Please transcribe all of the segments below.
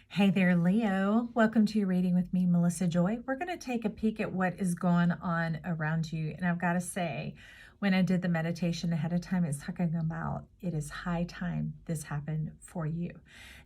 Hey there, Leo. Welcome to your reading with me, Melissa Joy. We're going to take a peek at what is going on around you. And I've got to say, when I did the meditation ahead of time, it's talking about it is high time this happened for you.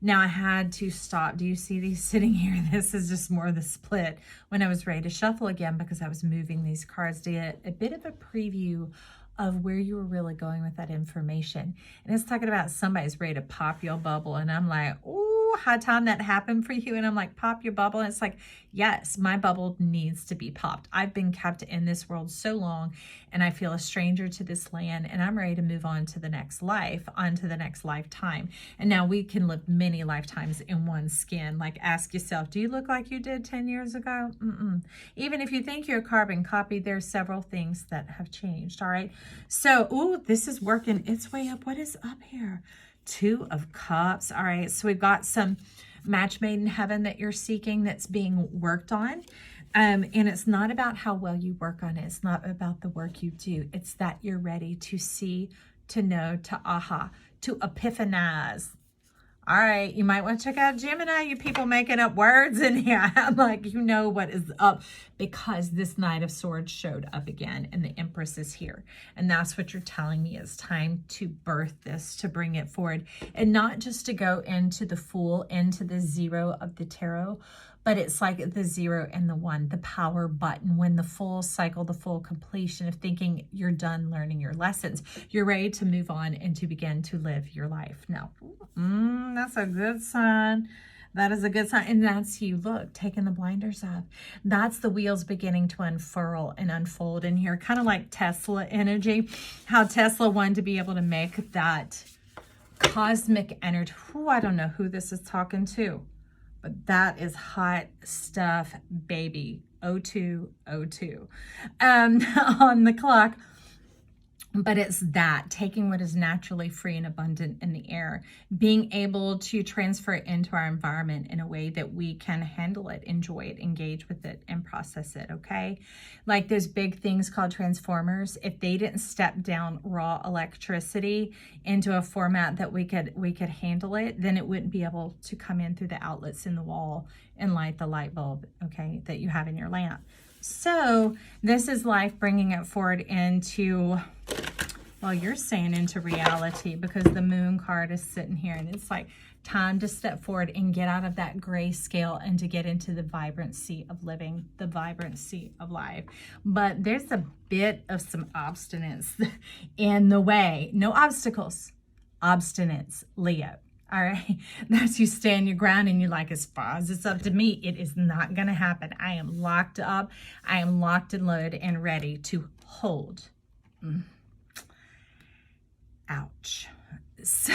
Now, I had to stop. Do you see these sitting here? This is just more of the split when I was ready to shuffle again because I was moving these cards to get a bit of a preview of where you were really going with that information. And it's talking about somebody's ready to pop your bubble. And I'm like, oh, high time that happened for you. And I'm like, pop your bubble. And it's like, yes, my bubble needs to be popped. I've been kept in this world so long and I feel a stranger to this land and I'm ready to move on to the next life, on to the next lifetime. And now we can live many lifetimes in one skin. Like ask yourself, do you look like you did 10 years ago? Even if you think you're a carbon copy, there's several things that have changed. All right. So, ooh, this is working its way up. What is up here? Two of Cups. All right, so we've got some match made in heaven that you're seeking that's being worked on. And it's not about how well you work on it. It's not about the work you do. It's that you're ready to see, to know, to aha, to epiphanize. All right, you might want to check out Gemini, you people making up words in here. I'm like, you know what is up because this Knight of Swords showed up again and the Empress is here. And that's what you're telling me. It's time to birth this, to bring it forward. And not just to go into the Fool, into the zero of the tarot, but it's like the 0 and the 1, the power button, when the full cycle, the full completion of thinking you're done learning your lessons. You're ready to move on and to begin to live your life. Now, that's a good sign. That is a good sign. And that's you, look, taking the blinders off. That's the wheels beginning to unfurl and unfold in here. Kind of like Tesla energy, how Tesla wanted to be able to make that cosmic energy. Ooh, I don't know who this is talking to. But that is hot stuff, baby. 0202 on the clock. But it's that, taking what is naturally free and abundant in the air, being able to transfer it into our environment in a way that we can handle it, enjoy it, engage with it, and process it, okay? Like those big things called transformers, if they didn't step down raw electricity into a format that we could handle it, then it wouldn't be able to come in through the outlets in the wall and light the light bulb, okay, that you have in your lamp. So this is life bringing it forward into, well, you're saying into reality, because the Moon card is sitting here and it's like time to step forward and get out of that gray scale and to get into the vibrancy of living, the vibrancy of life. But there's a bit of some obstinance in the way. No obstacles, obstinance, Leo. All right, that's you stand your ground and you're like, as far as it's up to me, it is not going to happen. I am locked up. I am locked and loaded and ready to hold. Ouch. So,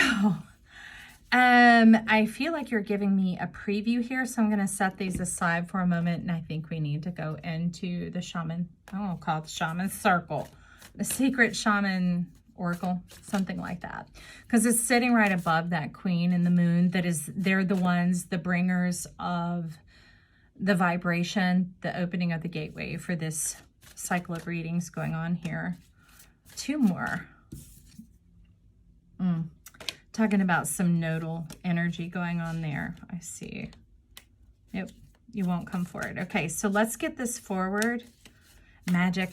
I feel like you're giving me a preview here, so I'm going to set these aside for a moment, and I think we need to go into the shaman, I don't call it the shaman circle, the secret shaman oracle, something like that, because it's sitting right above that Queen and the Moon. That is, they're the ones, the bringers of the vibration, the opening of the gateway for this cycle of readings going on here. Two more. Talking about some nodal energy going on there. I see. Nope, you won't come forward. Okay, so let's get this forward. Magic.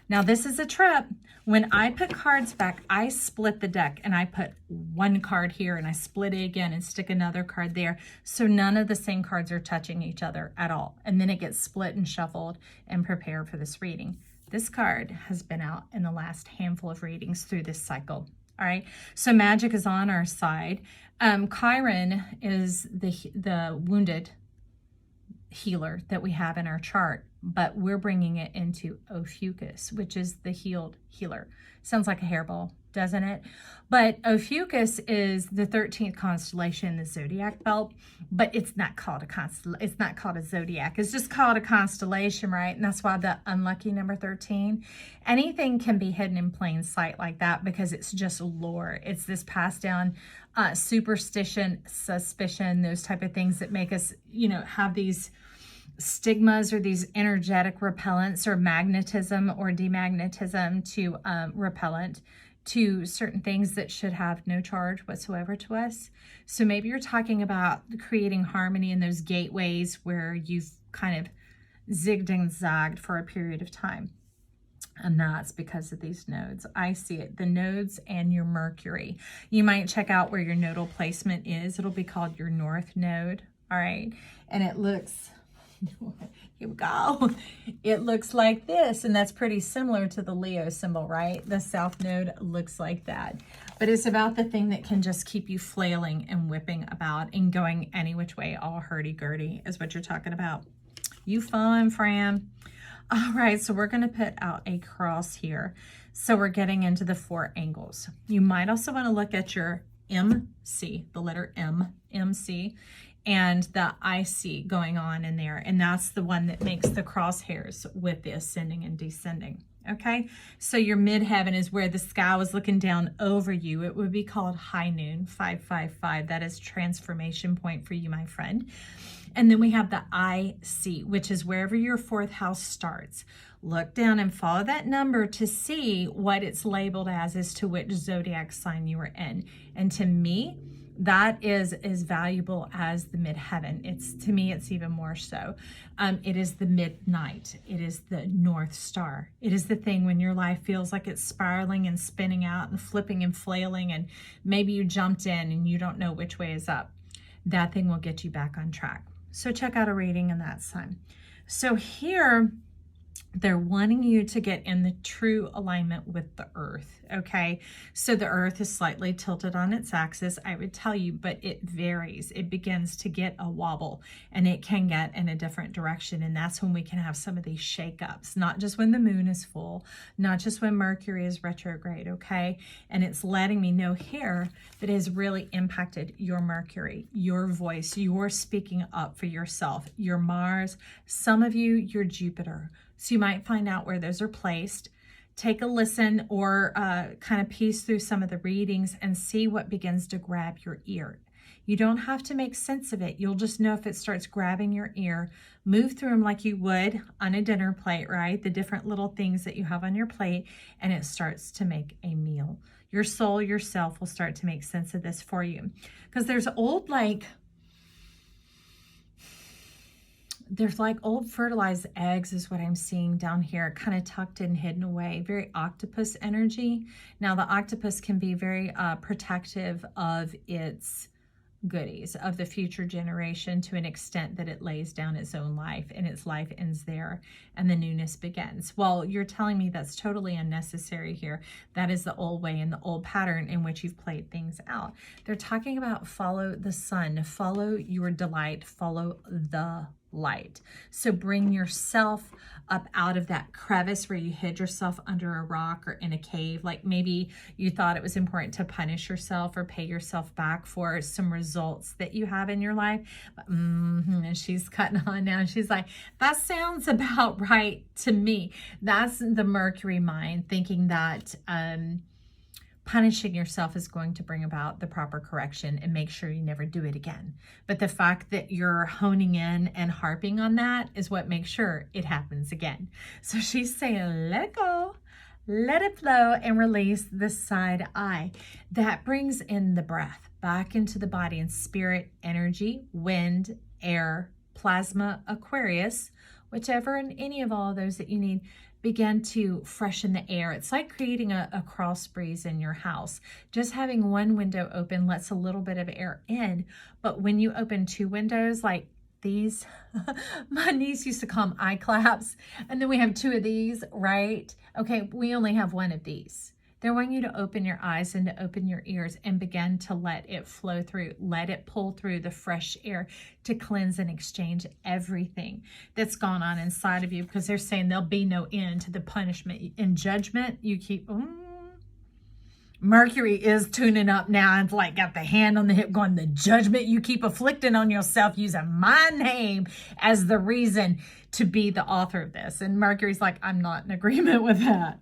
Now this is a trip. When I put cards back, I split the deck and I put one card here and I split it again and stick another card there. So none of the same cards are touching each other at all. And then it gets split and shuffled and prepared for this reading. This card has been out in the last handful of readings through this cycle. All right, so magic is on our side. Chiron is the wounded healer that we have in our chart, but we're bringing it into Ophiuchus, which is the healed healer. Sounds like a hairball, doesn't it? But Ophiuchus is the 13th constellation in the zodiac belt, but it's not called it's not called a zodiac. It's just called a constellation, right? And that's why the unlucky number 13. Anything can be hidden in plain sight like that because it's just lore. It's this passed down superstition, suspicion, those type of things that make us, you know, have these stigmas or these energetic repellents or magnetism or demagnetism to repellent to certain things that should have no charge whatsoever to us. So maybe you're talking about creating harmony in those gateways where you've kind of zigged and zagged for a period of time. And that's because of these nodes. I see it, the nodes and your Mercury. You might check out where your nodal placement is. It'll be called your North Node. All right. And it looks, here we go. It looks like this. And that's pretty similar to the Leo symbol, right? The South Node looks like that. But it's about the thing that can just keep you flailing and whipping about and going any which way, all hurdy-gurdy is what you're talking about. You fun, Fran. All right, so we're going to put out a cross here. So we're getting into the 4 angles. You might also want to look at your MC, the letter M, MC, and the IC going on in there. And that's the one that makes the crosshairs with the ascending and descending. Okay, so your midheaven is where the sky was looking down over you. It would be called high noon, 555. That is transformation point for you, my friend. And then we have the IC, which is wherever your 4th house starts. Look down and follow that number to see what it's labeled as to which zodiac sign you are in. And to me, that is as valuable as the midheaven. To me, it's even more so. It is the midnight. It is the North Star. It is the thing when your life feels like it's spiraling and spinning out and flipping and flailing, and maybe you jumped in and you don't know which way is up. That thing will get you back on track. So check out a reading in that sign. So here, they're wanting you to get in the true alignment with the earth, okay? So the earth is slightly tilted on its axis, I would tell you, but it varies. It begins to get a wobble, and it can get in a different direction, and that's when we can have some of these shakeups, not just when the moon is full, not just when Mercury is retrograde, okay? And it's letting me know here that it has really impacted your Mercury, your voice, your speaking up for yourself, your Mars, some of you, your Jupiter. So you might find out where those are placed. Take a listen or kind of piece through some of the readings and see what begins to grab your ear. You don't have to make sense of it. You'll just know if it starts grabbing your ear. Move through them like you would on a dinner plate, right? The different little things that you have on your plate, and it starts to make a meal. Your soul, yourself will start to make sense of this for you. Because there's old fertilized eggs is what I'm seeing down here, kind of tucked and hidden away, very octopus energy. Now the octopus can be very protective of its goodies, of the future generation, to an extent that it lays down its own life, and its life ends there and the newness begins. Well, you're telling me that's totally unnecessary here. That is the old way and the old pattern in which you've played things out. They're talking about follow the sun, follow your delight, follow the light. So bring yourself up out of that crevice where you hid yourself under a rock or in a cave. Like maybe you thought it was important to punish yourself or pay yourself back for some results that you have in your life. And she's cutting on now. She's like, that sounds about right to me. That's the Mercury mind thinking that punishing yourself is going to bring about the proper correction and make sure you never do it again. But the fact that you're honing in and harping on that is what makes sure it happens again. So she's saying, let go, let it flow, and release the side eye. That brings in the breath back into the body and spirit, energy, wind, air, plasma, Aquarius, whichever and any of all of those that you need. Begin to freshen the air. It's like creating a cross breeze in your house. Just having one window open lets a little bit of air in, but when you open 2 windows like these, my niece used to call them eye claps, and then we have 2 of these, right? Okay, we only have 1 of these. They want you to open your eyes and to open your ears and begin to let it flow through. Let it pull through the fresh air to cleanse and exchange everything that's gone on inside of you, because they're saying there'll be no end to the punishment and judgment. You keep, Mercury is tuning up now and like got the hand on the hip going, the judgment you keep afflicting on yourself using my name as the reason to be the author of this. And Mercury's like, I'm not in agreement with that.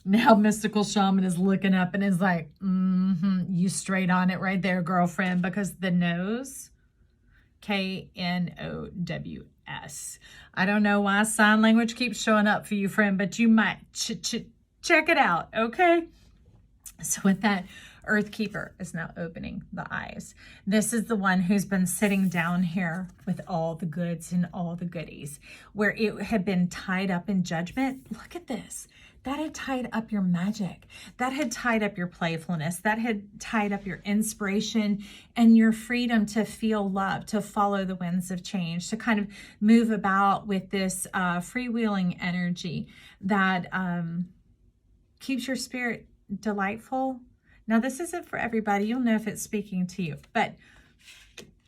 Now mystical shaman is looking up and is like, you straight on it right there, girlfriend, because the nose, K-N-O-W-S. I don't know why sign language keeps showing up for you, friend, but you might check it out, okay? So with that, Earth Keeper is now opening the eyes. This is the one who's been sitting down here with all the goods and all the goodies, where it had been tied up in judgment. Look at this. That had tied up your magic. That had tied up your playfulness. That had tied up your inspiration and your freedom to feel love, to follow the winds of change, to kind of move about with this freewheeling energy that keeps your spirit delightful. Now, this isn't for everybody. You'll know if it's speaking to you. But,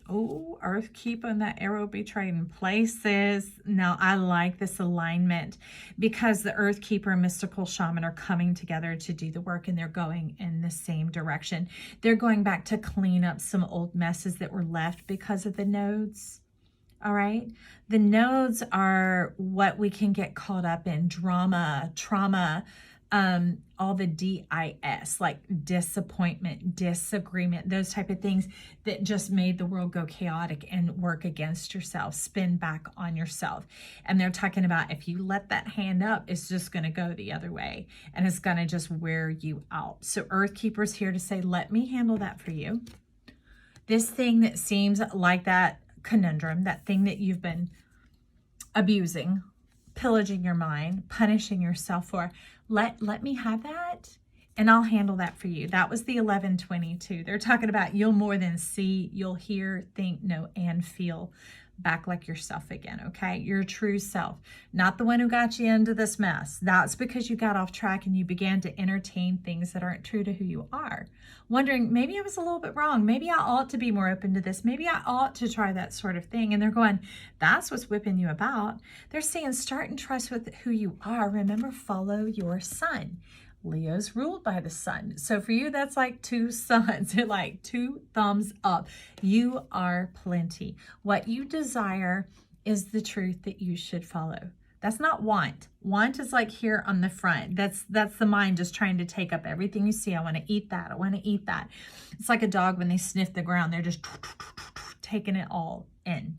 oh, Earth Keeper and that arrow be trading places. Now, I like this alignment because the Earth Keeper and Mystical Shaman are coming together to do the work, and they're going in the same direction. They're going back to clean up some old messes that were left because of the nodes. All right. The nodes are what we can get caught up in: drama, trauma, all the DIS, like disappointment, disagreement, those type of things that just made the world go chaotic and work against yourself, spin back on yourself. And they're talking about if you let that hand up, it's just going to go the other way and it's going to just wear you out. So Earth Keeper's here to say, let me handle that for you. This thing that seems like that conundrum, that thing that you've been abusing, pillaging your mind, punishing yourself for, let me have that and I'll handle that for you. That was the 1122. They're talking about you'll more than see, you'll hear, think, know, and feel back like yourself again, okay? Your true self, not the one who got you into this mess. That's because you got off track and you began to entertain things that aren't true to who you are. Wondering, maybe I was a little bit wrong. Maybe I ought to be more open to this. Maybe I ought to try that sort of thing. And they're going, that's what's whipping you about. They're saying, start and trust with who you are. Remember, follow your sun. Leo's ruled by the sun. So for you, that's like two suns, like two thumbs up. You are plenty. What you desire is the truth that you should follow. That's not want. Want is like here on the front. That's the mind just trying to take up everything you see. I want to eat that. I want to eat that. It's like a dog when they sniff the ground. They're just taking it all in.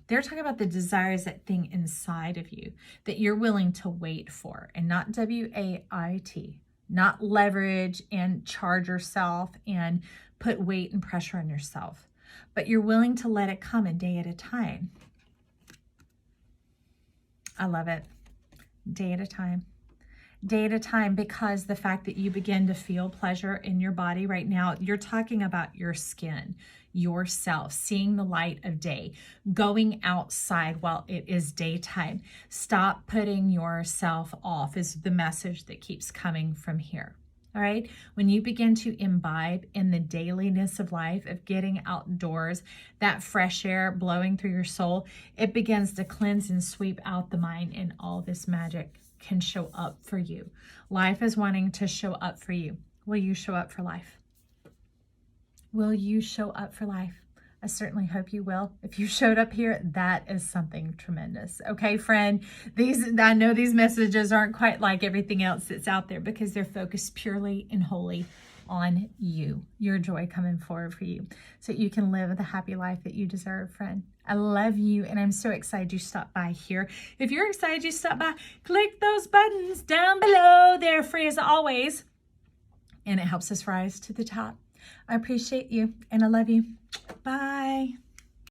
They're talking about the desires, that thing inside of you that you're willing to wait for, and not WAIT, not leverage and charge yourself and put weight and pressure on yourself, but you're willing to let it come a day at a time. I love it. Day at a time. Day at a time, because the fact that you begin to feel pleasure in your body right now, you're talking about your skin, yourself, seeing the light of day, going outside while it is daytime. Stop putting yourself off is the message that keeps coming from here. All right. When you begin to imbibe in the dailiness of life, of getting outdoors, that fresh air blowing through your soul, it begins to cleanse and sweep out the mind, and all this magic can show up for you. Life is wanting to show up for you. Will you show up for life? Will you show up for life? I certainly hope you will. If you showed up here, that is something tremendous. Okay, friend, I know these messages aren't quite like everything else that's out there because they're focused purely and wholly on you, your joy coming forward for you, so you can live the happy life that you deserve, friend. I love you, and I'm so excited you stopped by here. If you're excited you stopped by, click those buttons down below. They're free as always, and it helps us rise to the top. I appreciate you, and I love you. Bye.